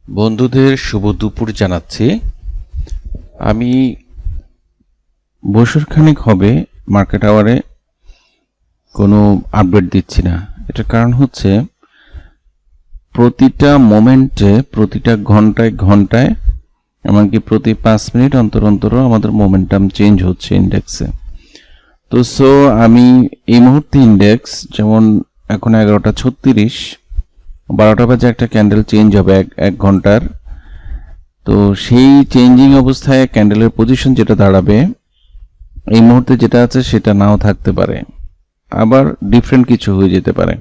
বন্ধুদের শুভ দুপুর জানাচ্ছি। আমি বছরখানেক হবে মার্কেট আওয়ারে কোনো আপডেট দিচ্ছি না। এটার কারণ হচ্ছে প্রতিটা মোমেন্টে, প্রতিটা ঘন্টায় ঘন্টায়, এমনকি প্রতি 5 মিনিট অন্তর অন্তর আমাদের মোমেন্টাম চেঞ্জ হচ্ছে ইন্ডেক্সে। তো আমি এই মুহূর্তে ইন্ডেক্স যেমন এখন 11:36, 12টা বাজে একটা ক্যান্ডেল চেঞ্জ হবে এক ঘন্টার। তো সেই চেঞ্জিং অবস্থায় ক্যান্ডেলের পজিশন যেটা দাঁড়াবে এই মুহূর্তে যেটা আছে সেটা নাও থাকতে পারে, আবার ডিফারেন্ট কিছু হয়ে যেতে পারে।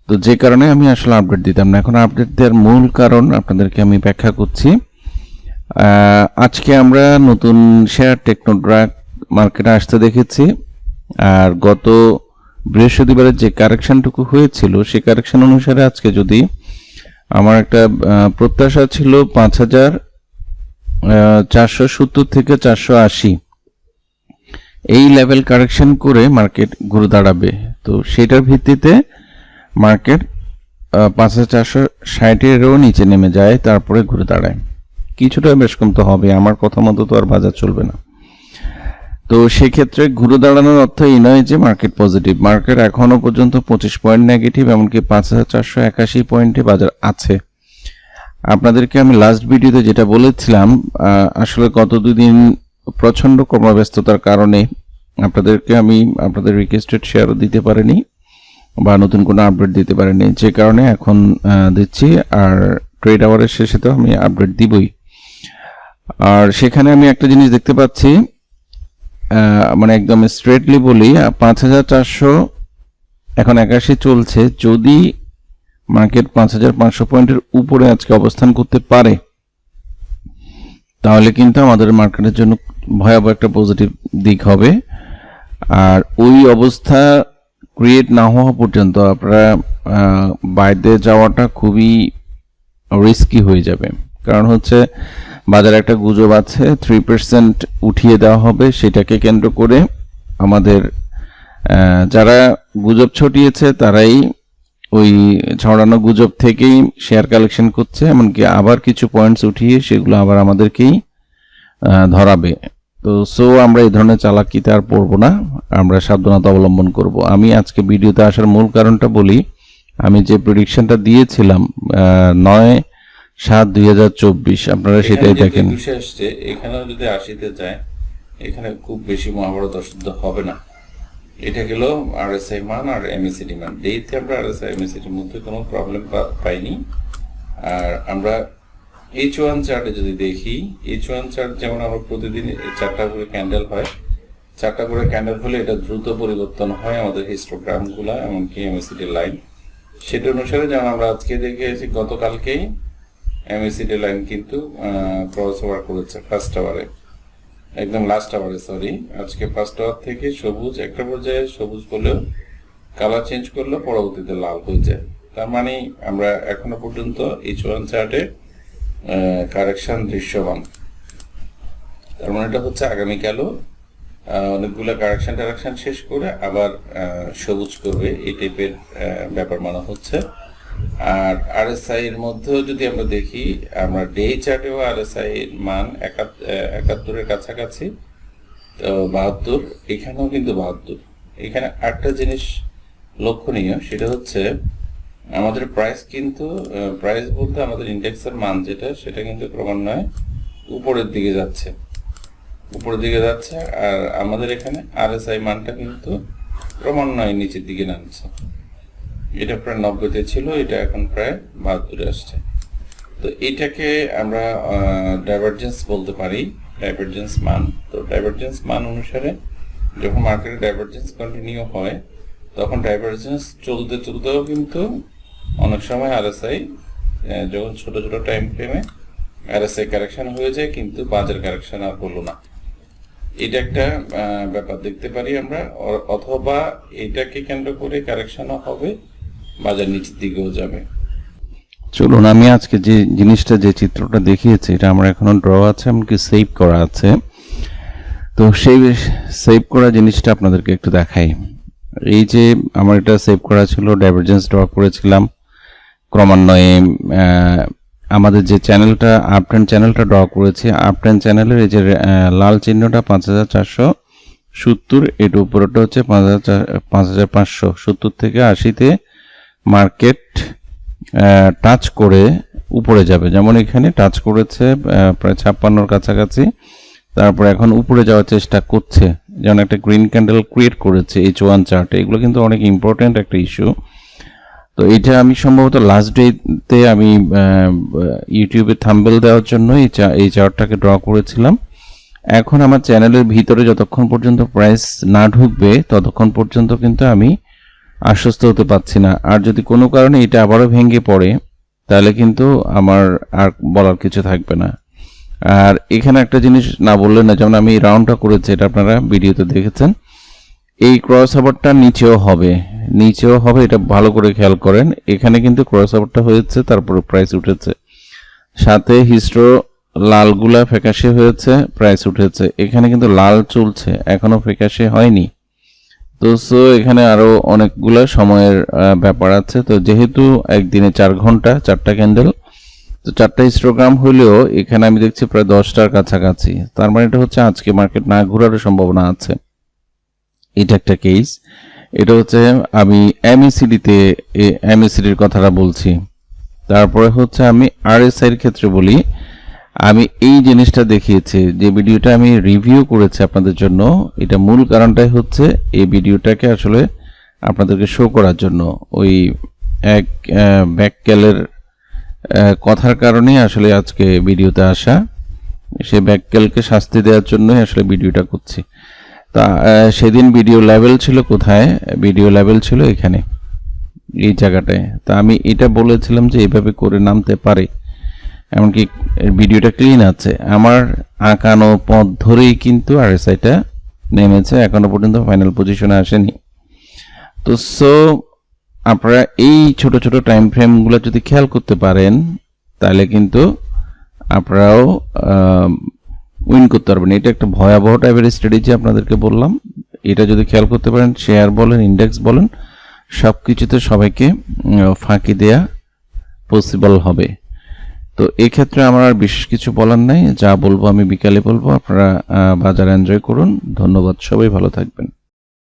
তো যে কারণে আমি আসলে আপডেট দিতাম না। এখন আপডেট দেওয়ার মূল কারণ আপনাদেরকে আমি ব্যাখ্যা করছি। আজকে আমরা নতুন শেয়ার টেকনোড্রাগ মার্কেটে আসতে দেখেছি, আর গত বৃহস্পতিবারের যে কারেকশনটুকু হয়েছিল সেই কারেকশন অনুসারে আজকে যদি আমার একটা প্রত্যাশা ছিল 5,470 থেকে 480 এই লেভেল কারেকশন করে মার্কেট ঘুরে দাঁড়াবে। তো সেটার ভিত্তিতে মার্কেট 5,460-এরও নিচে নেমে যায়, তারপরে ঘুরে দাঁড়ায়। কিছুটা বেশ কম তো হবে, আমার কথা মতো তো আর বাজার চলবে না। তো সেক্ষেত্রে ঘুরে দাঁড়ানোর অর্থ এই নয় যে মার্কেট পজিটিভ। মার্কেট এখনো পর্যন্ত 25 পয়েন্ট নেগেটিভ, এমনকি 5,481 পয়েন্টে বাজার আছে। আপনাদেরকে আমি লাস্ট ভিডিওতে যেটা বলেছিলাম, আসলে গত দুদিন প্রচন্ড কর্মব্যস্ততার কারণে আপনাদেরকে আমি আপনাদের রিকোয়েস্টেড শেয়ারও দিতে পারিনি বা নতুন কোনো আপডেট দিতে পারিনি, যে কারণে এখন দিচ্ছি। আর ট্রেড আওয়ারের শেষে তো আমি আপডেট দিবই। আর সেখানে আমি একটা জিনিস দেখতে পাচ্ছি, মানে একদম স্ট্রেটলি বলি, 5,400 এখন 81 চলছে। যদি মার্কেট 5,500 পয়েন্টের উপরে আজকে অবস্থান করতে পারে তাহলে কিন্তু আমাদের মার্কেটের জন্য ভয়াবহ একটা পজিটিভ দিক হবে। আর ওই অবস্থা ক্রিয়েট না হওয়া পর্যন্ত আপনারা বাইরে যাওয়াটা খুবই রিস্কি হয়ে যাবে। কারণ হচ্ছে বাজারে একটা গুজব আছে 3% উঠিয়ে দেওয়া হবে, সেটাকে কেন্দ্র করে আমাদের যারা গুজব ছড়িয়েছে তারাই ওই ছড়ানো গুজব থেকেই শেয়ার কালেকশন করছে, এমনকি আবার কিছু পয়েন্টস উঠিয়ে সেগুলো আবার আমাদেরকেই ধরাবে। তো আমরা এই ধরনের চালাকিতে আর পড়বো না, আমরা সাবধানতা অবলম্বন করব। আমি আজকে ভিডিওতে আসার মূল কারণটা বলি। আমি যে প্রেডিকশনটা দিয়েছিলাম 9/7/2024, আপনারা সেটাই দেখেন। এখানেও যদি 80-তে যায়, এখানে খুব বেশি মহাভারত অশুদ্ধ হবে না। এটা গেল আরএসআই মান আর এমএসিডি মান। ডেতে আমরা আরএসআই এমএসিডির মধ্যে কোনো প্রবলেম পাইনি। আর আমরা H1 চার্টে যদি দেখি, H1 চার্ট যেমন আমরা প্রতিদিন 4টা করে ক্যান্ডেল হয়, 4টা করে ক্যান্ডেল হলে এটা দ্রুত পরিবর্তন হয় আমাদের হিস্টোগ্রামগুলো, এমনকি এমএসিডি লাইন। সেটা অনুসারে যেমন আমরা আজকে দেখেছি, গতকালকেই এমএসিডি লাইন কিন্তু ক্রস ওভার করেছে ফার্স্ট আওয়ারে, একদম লাস্ট আওয়ারে সরি। আজকে ফার্স্ট আওয়ার থেকে সবুজ একটা পর্যায়ে সবুজ করলেও কালার চেঞ্জ করলেও পরবর্তীতে লাল হয়ে যায়। তার মানে আমরা এখনো পর্যন্ত H1 চার্টে কারেকশন দৃশ্যমান। তার মানে এটা হচ্ছে আগামীকালও অনেকগুলো কারেকশন শেষ করে আবার সবুজ করবে, এই টাইপের ব্যাপার মনে হচ্ছে। আর আরএসআই এর মধ্যেও যদি আমরা দেখি, আমরা ডে চার্টেও আরএসআই এর মান 71-এর কাছাকাছি, তো 72, এখানেও কিন্তু 72। এখানে একটা জিনিস লক্ষণীয়, সেটা হচ্ছে আমাদের প্রাইস কিন্তু, প্রাইস বলতে আমাদের ইন্ডেক্সের মান যেটা, সেটা কিন্তু ক্রমান্বয়ে উপরের দিকে যাচ্ছে। আর আমাদের এখানে আরএসআই মানটা কিন্তু ক্রমান্বয়ে নিচের দিকে নামছে। এটা প্রায় 90-তে ছিল, এটা এখন প্রায় 72-এ আসছে। তো এটাকে আমরা ডাইভারজেন্স বলতে পারি, ডাইভারজেন্স মান। তো ডাইভারজেন্স মান অনুসারে যখন মার্কেটে ডাইভারজেন্স কন্টিনিউ হয়, তখন ডাইভারজেন্স চলতেও কিন্তু অনেক সময় আরএসআই, যখন ছোট ছোট টাইম ফ্রেমে আরএসআই কারেকশন হয়ে যায়, কিন্তু বাজার কারেকশন আর হলো না। এটা একটা ব্যাপার দেখতে পারি আমরা। অথবা এটাকে কেন্দ্র করে কারেকশনও হবে, বাজার নিচের দিকেও যাবে। চলুন, আমি আজকে যে জিনিসটা, যে চিত্রটা দেখিয়েছি, এটা আমার এখনো ড্র আছে, এমনকি সেভ করা আছে। তো সেই সেভ করা জিনিসটা আপনাদেরকে একটু দেখাই। এই যে আমার এটা সেভ করা ছিল, ডাইভারজেন্স ড্র করেছিলাম, ক্রমান্বয়ে আমাদের যে চ্যানেলটা আপট্রেন্ড চ্যানেলটা ড্র করেছি, আপট্রেন্ড চ্যানেলের এই যে লাল চিহ্নটা 5470, এর উপরটা হচ্ছে 5570 থেকে 80-তে মার্কেট টাচ করে উপরে যাবে। যেমন এখানে টাচ করেছে প্রায় 56-র কাছাকাছি, তারপর এখন উপরে যাওয়ার চেষ্টা করছে, যেমন একটা গ্রিন ক্যান্ডেল ক্রিয়েট করেছে H1 চার্টে। এগুলো কিন্তু অনেক ইম্পর্টেন্ট একটা ইস্যু। তো এটা আমি সম্ভবত লাস্ট ডেতে আমি ইউটিউবে থাম্বনেল দেওয়ার জন্য এই চার্টটাকে ড্র করেছিলাম। এখন আমার চ্যানেলের ভিতরে যতক্ষণ পর্যন্ত প্রাইস না ঢুকবে ততক্ষণ পর্যন্ত কিন্তু আমি আশ্বস্ত হতে পারছি না। আর যদি কোনো কারণে এটা আবারও ভেঙে পড়ে তাহলে কিন্তু আমার আর বলার কিছু থাকবে না। আর এখানে একটা জিনিস না বললে না, যেমন আমি রাউন্ডটা করেছি, এটা আপনারা ভিডিওতে দেখেছেন। এই ক্রস ওভারটা নিচেও হবে, এটা ভালো করে খেয়াল করেন। এখানে কিন্তু ক্রস ওভারটা হয়েছে, তারপরে প্রাইস উঠেছে, সাথে হিস্ট্রো লালগুলা ফ্যাকাশে হয়েছে, প্রাইস উঠেছে। এখানে কিন্তু লাল চলছে, এখনো ফ্যাকাশে হয়নি। তো সো এখানে আরো অনেকগুলো সময়ের ব্যাপার আছে। তো যেহেতু একদিনে 4 ঘন্টা 4টা ক্যান্ডেল, তো 4টা হিস্টোগ্রাম হলেও এখানে আমি দেখছি প্রায় 10টার কাছাকাছি। তার মানে এটা হচ্ছে আজকে মার্কেট না ঘোরারও সম্ভাবনা আছে। এটা একটা কেস। এটা হচ্ছে আমি এমএসিডির কথাটা বলছি। তারপরে হচ্ছে আমি আরএসআই এর ক্ষেত্রে বলি, আমি এই জিনিসটা দেখিয়েছি, যে ভিডিওটা আমি রিভিউ করেছি আপনাদের জন্য। এটা মূল কারণটাই হচ্ছে এই ভিডিওটাকে আসলে আপনাদেরকে শো করার জন্য। ওই এক ব্যাকক্যালের কথার কারণেই আসলে আজকে ভিডিওতে আসা। সে ব্যাকক্যালকে শাস্তি দেওয়ার জন্যই আসলে ভিডিওটা করছি। তা সেদিন ভিডিও লেভেল ছিল কোথায়? ভিডিও লেভেল ছিল এখানে, এই জায়গাটায়। তা আমি এটা বলেছিলাম যে এইভাবে করে নামতে পারে, এমনকি ভিডিওটা ক্লিন আছে। আমার আঁকানো পথ ধরেই কিন্তু আরএসআইটা নেমেছে, এখনো পর্যন্ত ফাইনাল পজিশনে আসেনি। তো সো আপনারা এই ছোট ছোট টাইম ফ্রেমগুলো যদি খেয়াল করতে পারেন তাহলে কিন্তু আপনারাও উইন করতে পারবেন। এটা একটা ভয়াবহ টাইপের স্ট্র্যাটেজি আপনাদেরকে বললাম। এটা যদি খেয়াল করতে পারেন, শেয়ার বলেন, ইন্ডেক্স বলেন, সব কিছুতে সবাইকে ফাঁকি দেয়া পসিবল হবে। তো এই ক্ষেত্রে আমার আর বিশেষ কিছু বলার নাই। যা বলবো আমি বিকালে বলবো। আপনারা বাজার এনজয় করুন। ধন্যবাদ, সবাই ভালো থাকবেন।